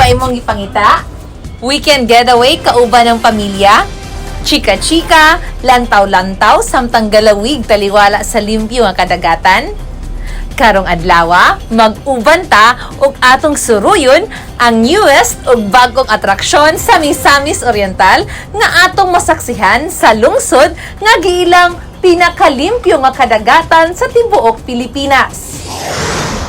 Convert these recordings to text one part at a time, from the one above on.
ba imong ipangita? Weekend getaway kauban ng pamilya? Chika-chika, lantaw-lantaw, samtang galawig taliwala sa limpyo nga kadagatan? Karong adlawa, mag-uban ta og atong suruyon ang newest ug bagong atraksyon sa Misamis Oriental nga atong masaksihan sa lungsod nga giilang pinakalimpyo nga kadagatan sa tibuok Pilipinas.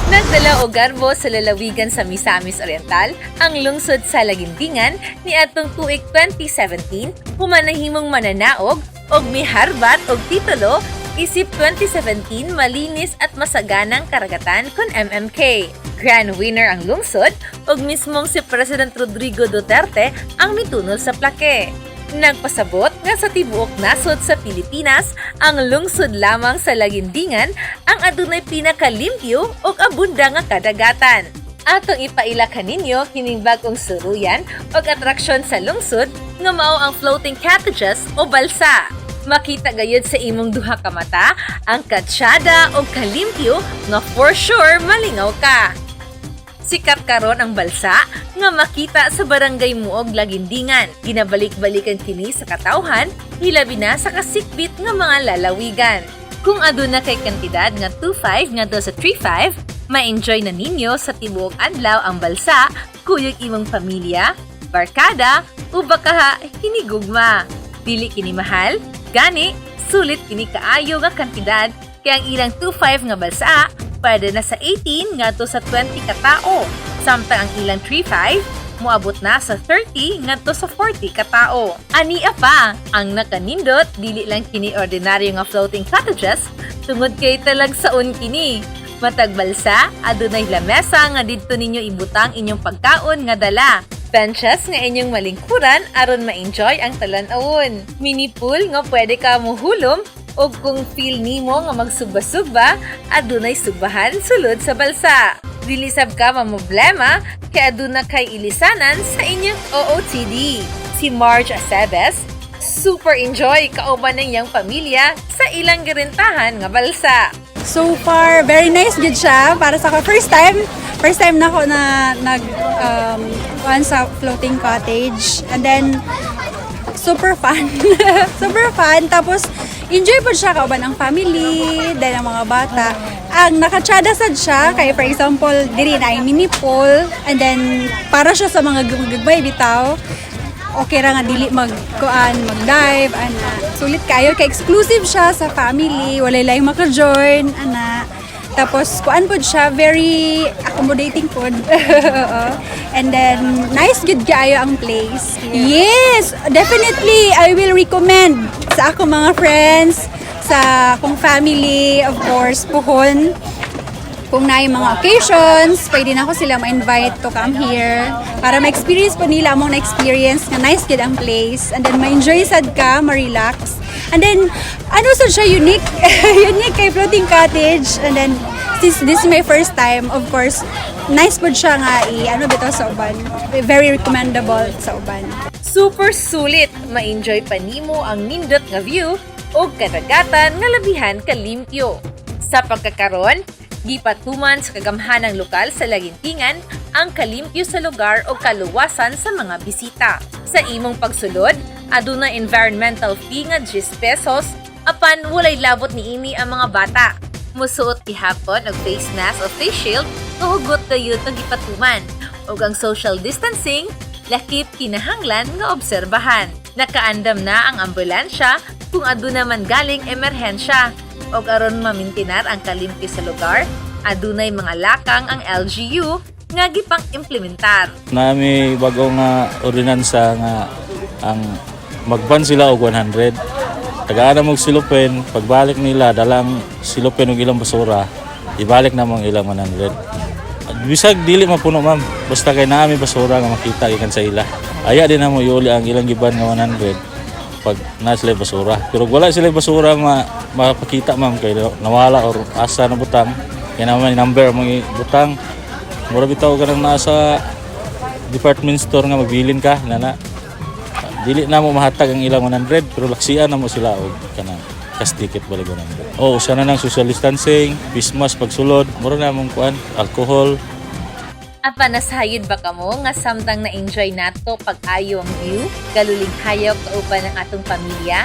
Nagdala og garbo sa lalawigan sa Misamis Oriental ang lungsod sa Laguindingan ni atong tuig 2017 humanahimong mananaog og miharbat og titulo isip 2017 malinis at masaganang karagatan kon MMK. Grand winner ang lungsod ug mismong si President Rodrigo Duterte ang mitunol sa plake. Nagpasabot nga sa tibuok nasod sa Pilipinas, ang lungsod lamang sa Laguindingan ang adunay pinakalimpyo ug abunda nga kadagatan. Atong ipaila kaninyo kining bagong suruyan ug atraksyon sa lungsod nga mao ang floating cottages o balsa. Makita gayud sa imong duha ka mata ang katsyada o kalimpyo nga for sure malingaw ka. Sikat karon ang balsa nga makita sa barangay Muog, Laguindingan. Ginabalik-balikan kini sa katawhan, hilabi na sa kasikbit nga mga lalawigan. Kung aduna kay kantidad nga 2.5 ngadto sa 3.5, ma-enjoy na ninyo sa tibuok adlaw ang balsa, kuyog imong pamilya, barkada, o baka hinigugma. Dili kini mahal, gani, sulit kini kaayo nga kantidad kaya ang ilang 2.5 nga balsa pwede na sa 18 ngadto sa 20 ka tao. Samtang ang ilang 3.5 moabot na sa 30 ngadto sa 40 ka tao. Ania pa, ang nakanindot dili lang kini ordinaryo nga floating cottages, tungod kay talagsaon kini. Matag balsa, adunay lamesa nga didto ninyo ibutang inyong pagkaon nga dala. Benches nga inyong malingkuran aron ma-enjoy ang talan-awon. Mini pool nga pwede ka mohulom o kung feel nimo nga magsugba-sugba, adunay sugbahan sulod sa balsa. Dili sab ka mamoblema kay aduna kay ilisanan sa inyong OOTD. Si Marge Aceves, super enjoy kauban ng iyang pamilya sa ilang girintahan nga balsa. So far, very nice gid siya para sa ako. First time na ako na sa floating cottage. And then, super fun. Super fun. Tapos, enjoy po siya kauban ang family, then ang mga bata. Ang nakatsada sad siya, kaya for example, diri na ay mini pool. And then, para siya sa mga gagmay bitaw. Okay ra nga dili mag-dive, ana. Sulit kayo, kay exclusive siya sa family, walay lang maka-join, ana. Tapos, kuan po siya, very accommodating food. And then, nice good kayo ang place. Yes, definitely, I will recommend sa ako mga friends, sa akong family, of course, puhon. Kung na mga occasions, pwede na ako sila ma-invite to come here para ma-experience po nila among na-experience nga nice kid ang place. And then, ma-enjoy sad ka, ma-relax. And then, sad siya, unique. Unique kay floating cottage. And then, since this is my first time, of course, nice po siya nga bitaw sa uban. Very recommendable sa uban. Super sulit! Ma-enjoy pa nimo ang nindot nga view o kadagatan nga labihan kalimpyo. Sa pagkakaron, gipatuman sa kagamhanang lokal sa Laguindingan ang kalimpyo sa lugar o kaluwasan sa mga bisita. Sa imong pagsulod, aduna environmental fee nga 10 pesos apan walay labot niini ang mga bata. Musuot gihapon og face mask o face shield hugot gayud ang gipatuman. Ug ang social distancing lakip kinahanglan nga obserbahan. Nakaandam na ang ambulansya kung aduna man galing emerhensya. Og aron mamintinar ang kalimpyo sa lugar, adunay mga lakang ang LGU nga gipang implementar. Nami bagong ordinansa nga ang magban sila og 100. Tagaan mo silupin, pagbalik nila dalang silupin og ilang basura, ibalik na mong ilang 100. Bisag dili mapuno ma'am, basta kay naami basura nga makita gikan sa ila. Aya din na mo iuli ang ilang giban nga 100. Pag na sila basura. Pero wala sila basura mapakita ma'am kay nawala or asa na butang. Kaya naman number mong butang. Mura bitaw ka nang nasa department store nga magbilin ka nana. Dili na mo mahatag ang ilang 100 pero laksian na mo sila og kanang cash ticket balik 100. Oh, usa na nang social distancing, face mask pagsulod, mura na mong kuan, alcohol. Apanasayod ba kamo nga samtang na-enjoy nato pag-ayo ang view, galuling hayop kauban ng atong pamilya?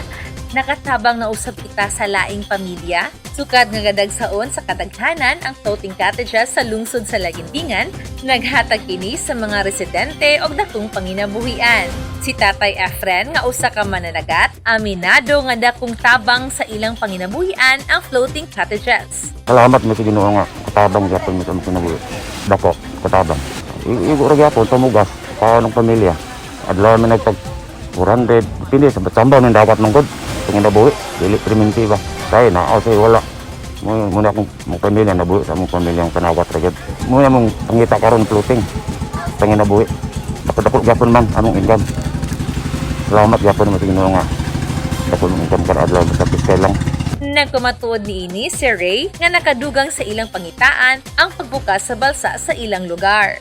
Nakatabang na usab kita sa laing pamilya? Sukad nga gadagsaon sa kadaghanan ang floating cottages sa lungsod sa Laguindingan, naghatag kini sa mga residente og dakong panginabuhian. Si Tatay Efren nga usa ka mananagat, aminado nga dakong tabang sa ilang panginabuhian ang floating cottages. Salamat mo sa Ginoo nga katabang gyapon mo sa mga kinabuhi. Dako katabang. Igo ra gyapon tumugas para ng pamilya. Adlaw man nagtag 400 dipindi sa batsambaw ng dapat manggod. Panginabuhi dili primitiva. Kaya na say wala. Muna akong mga pamilya nabuhi sa mga pamilyang panawat ra gyud. Muna mong pangita karon floating. Panginabuhi. Dako gyapon man among income. Salamat gyapon mo sa Ginoo nga. Dako ng income kada adlaw sa piskal lang. Nagkumatuod niini si Ray nga nakadugang sa ilang pangitaan ang pagbukas sa balsa sa ilang lugar.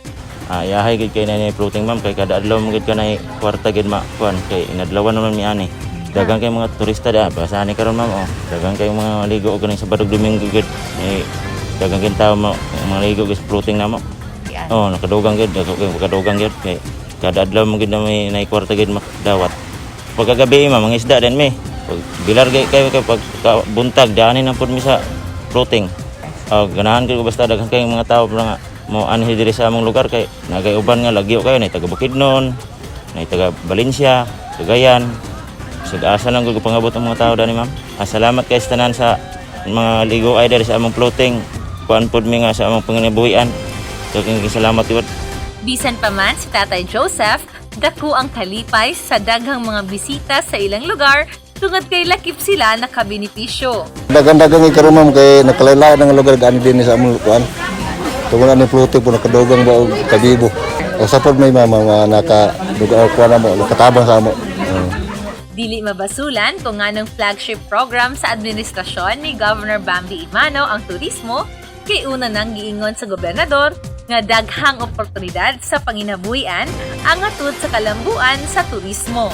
Yahay gid kay na floating ma'am kay kada adlaw mo gid kanay kwarta gid ma kuan kay inadlawan naman mi ani. Dagang kay mga turista da basa ni karon ma'am oh. Dagang kay mga ligo og kanay sa Badog Domingo gid. Dagang kay tao mga ligo gid floating na mo. Oh, nakadugang gid nakadugang gid kay kada adlaw mo gid na may kwarta gid dawat. Pagkagabi ma'am mga isda din mi. Bilar kayo pag buntag daanin ang pud mi sa floating. Ganahan ko basta daghan kay mga tao nga mo anhi diri sa among lugar kay nagay uban nga lagyo kayo nay taga Bukidnon, nay taga Valencia, Cagayan. Asa lang ko pangabot ang mga tao dani ma'am. Salamat kay tanan sa mga ligo ay diri sa among floating. Kuan pud mi nga sa among panginabuhian. Daghang salamat iwat. Bisan pa man si Tatay Joseph, dako ang kalipay sa daghang mga bisita sa ilang lugar tungod kay lakip sila nakabenepisyo. Dagan-dagang ikaroon ma'am kay nakalain ng lugar gaani din sa among kuan. Tungod ani floating po nakadugang ba og kabibo. O sapod may mga nakadugang kuan mo nakatabang sa amo. Dili mabasulan kung anong flagship program sa administrasyon ni Governor Bambi Imano ang turismo, kay una nang giingon sa gobernador nga daghang oportunidad sa panginabuhian ang atud sa kalambuan sa turismo.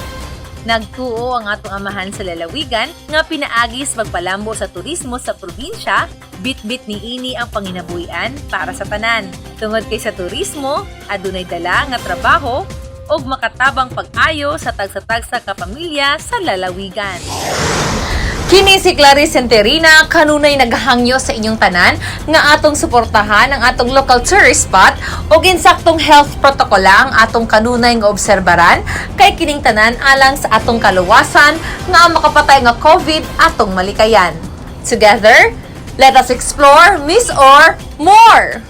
Nagtuo ang atong amahan sa lalawigan nga pinaagis magpalambo sa turismo sa probinsya, bit-bit niini ang panginabuhian para sa tanan. Tungod kay sa turismo, adunay dala nga trabaho og makatabang pag-ayo sa tagsa-tagsa ka pamilya sa lalawigan. Kini si Clarice Enterina, kanunay naghangyo sa inyong tanan nga atong suportahan ang atong local tourist spot ug insaktong health protocol ang atong kanunay nga obserbaran kay kining tanan alang sa atong kaluwasan nga ang makapatay nga COVID atong malikayan. Together, let us explore Misor more!